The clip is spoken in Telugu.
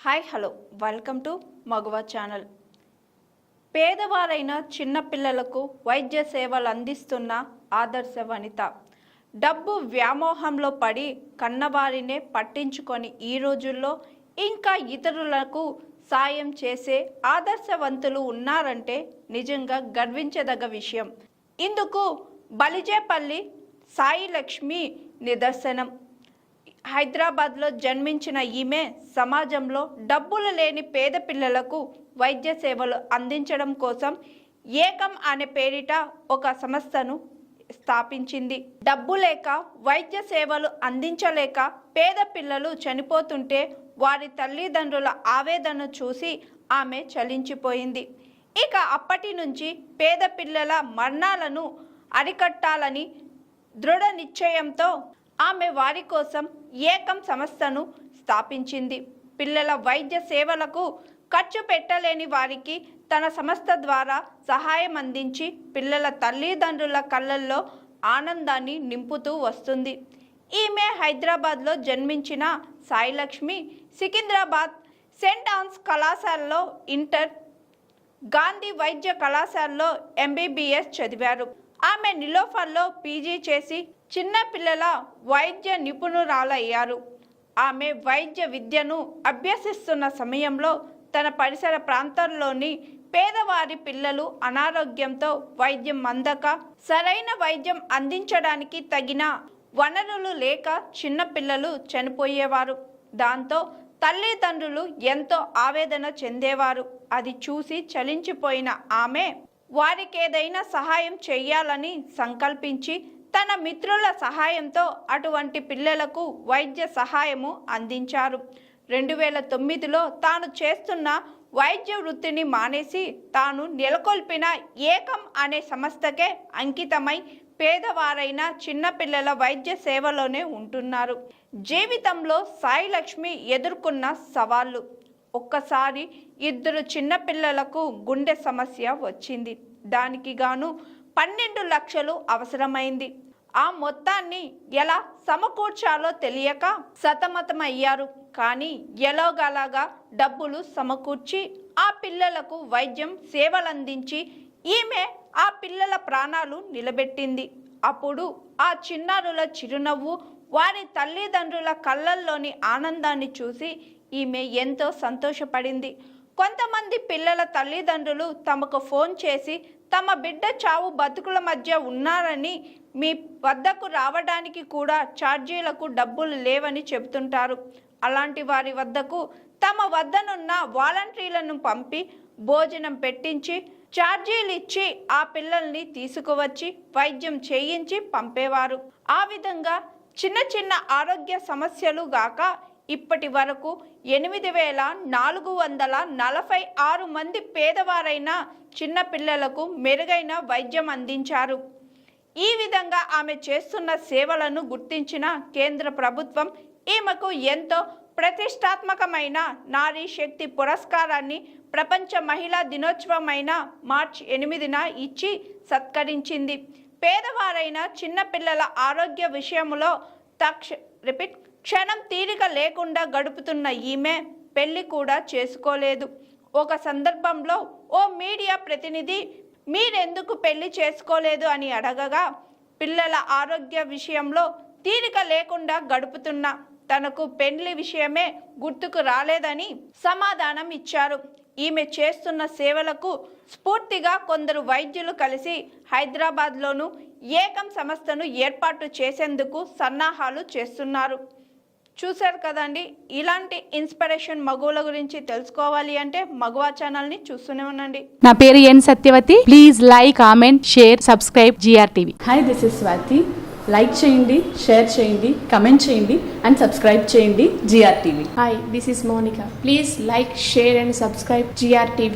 Hi hello welcome to Maguva channel. పేదవారైన చిన్నపిల్లలకు వైద్య సేవలు అందిస్తున్న ఆదర్శ వనిత. డబ్బు వ్యామోహంలో పడి కన్నవారినే పట్టించుకొని ఈ రోజుల్లో ఇంకా ఇతరులకు సాయం చేసే ఆదర్శవంతులు ఉన్నారంటే నిజంగా గర్వించదగ్గ విషయం. ఇందుకు బలిజేపల్లి సాయి లక్ష్మి నిదర్శనం. హైదరాబాద్లో జన్మించిన ఈమె సమాజంలో డబ్బులు లేని పేద పిల్లలకు వైద్య సేవలు అందించడం కోసం ఏకం అనే పేరిట ఒక సంస్థను స్థాపించింది. డబ్బు లేక వైద్య సేవలు అందించలేక పేద పిల్లలు చనిపోతుంటే వారి తల్లిదండ్రుల ఆవేదన చూసి ఆమె చలించిపోయింది. ఇక అప్పటి నుంచి పేద పిల్లల మరణాలను అరికట్టాలని దృఢ నిశ్చయంతో ఆమె వారి కోసం ఏకం సంస్థను స్థాపించింది. పిల్లల వైద్య సేవలకు ఖర్చు పెట్టలేని వారికి తన సంస్థ ద్వారా సహాయం అందించి పిల్లల తల్లిదండ్రుల కళ్ళల్లో ఆనందాన్ని నింపుతూ వస్తుంది. ఈమె హైదరాబాద్లో జన్మించిన సాయిలక్ష్మి సికింద్రాబాద్ సెయింట్ ఆన్స్ కళాశాలలో ఇంటర్, గాంధీ వైద్య కళాశాలలో ఎంబీబీఎస్ చదివారు. ఆమె నిలోఫర్లో పీజీ చేసి చిన్న పిల్లల వైద్య నిపుణురాలయ్యారు. ఆమె వైద్య విద్యను అభ్యసిస్తున్న సమయంలో తన పరిసర ప్రాంతాల్లోని పేదవారి పిల్లలు అనారోగ్యంతో వైద్యం అందక సరైన వైద్యం అందించడానికి తగిన వనరులు లేక చిన్న పిల్లలు చనిపోయేవారు. దాంతో తల్లిదండ్రులు ఎంతో ఆవేదన చెందేవారు. అది చూసి చలించిపోయిన ఆమె వారికేదైనా సహాయం చేయాలని సంకల్పించి తన మిత్రుల సహాయంతో అటువంటి పిల్లలకు వైద్య సహాయము అందించారు. 2009లో తాను చేస్తున్న వైద్య వృత్తిని మానేసి తాను నెలకొల్పిన ఏకం అనే సంస్థకే అంకితమై పేదవారైన చిన్నపిల్లల వైద్య సేవలోనే ఉంటున్నారు. జీవితంలో సాయి లక్ష్మి ఎదుర్కొన్న సవాళ్ళు. ఒక్కసారి 2 చిన్నపిల్లలకు గుండె సమస్య వచ్చింది. దానికి గాను 12 లక్షలు అవసరమైంది. ఆ మొత్తాన్ని ఎలా సమకూర్చాలో తెలియక సతమతమయ్యారు. కానీ ఎలాగలాగా డబ్బులు సమకూర్చి ఆ పిల్లలకు వైద్యం సేవలందించి ఈమె ఆ పిల్లల ప్రాణాలు నిలబెట్టింది. అప్పుడు ఆ చిన్నారుల చిరునవ్వు, వారి తల్లిదండ్రుల కళ్ళల్లోని ఆనందాన్ని చూసి ఈమె ఎంతో సంతోషపడింది. కొంతమంది పిల్లల తల్లిదండ్రులు తమకు ఫోన్ చేసి తమ బిడ్డ చావు బతుకుల మధ్య ఉన్నారని, మీ వద్దకు రావడానికి కూడా ఛార్జీలకు డబ్బులు లేవని చెబుతుంటారు. అలాంటి వారి వద్దకు తమ వద్దనున్న వాలంటీర్లను పంపి భోజనం పెట్టించి ఛార్జీలు ఇచ్చి ఆ పిల్లల్ని తీసుకువచ్చి వైద్యం చేయించి పంపేవారు. ఆ విధంగా చిన్న చిన్న ఆరోగ్య సమస్యలు గాక ఇప్పటి వరకు 8,446 మంది పేదవారైన చిన్నపిల్లలకు మెరుగైన వైద్యం అందించారు. ఈ విధంగా ఆమె చేస్తున్న సేవలను గుర్తించిన కేంద్ర ప్రభుత్వం ఈమెకు ఎంతో ప్రతిష్టాత్మకమైన నారీ శక్తి పురస్కారాన్ని ప్రపంచ మహిళా దినోత్సవమైన మార్చి 8న ఇచ్చి సత్కరించింది. పేదవారైన చిన్నపిల్లల ఆరోగ్య విషయంలో క్షణం తీరిక లేకుండా గడుపుతున్న ఈమె పెళ్లి కూడా చేసుకోలేదు. ఒక సందర్భంలో ఓ మీడియా ప్రతినిధి మీరెందుకు పెళ్లి చేసుకోలేదు అని అడగగా, పిల్లల ఆరోగ్య విషయంలో తీరిక లేకుండా గడుపుతున్నా తనకు పెళ్లి విషయమే గుర్తుకు రాలేదని సమాధానం ఇచ్చారు. ఈమె చేస్తున్న సేవలకు స్ఫూర్తిగా కొందరు వైద్యులు కలిసి హైదరాబాద్లోను ఏకం సంస్థను ఏర్పాటు చేసేందుకు సన్నాహాలు చేస్తున్నారు. చూశారు కదండి. ఇలాంటి ఇన్స్పిరేషన్ మగువుల గురించి తెలుసుకోవాలి అంటే మగువ ఛానల్ని చూస్తూనే ఉండండి. నా పేరు N Satyavathi. Please like, comment, share, subscribe GRTV. Hi, this is Swathi. Like చేయండి, షేర్ చేయండి, కమెంట్ చేయండి అండ్ సబ్స్క్రైబ్ చేయండి GRTV. Hi, this is Monica. Please like, share and subscribe GRTV.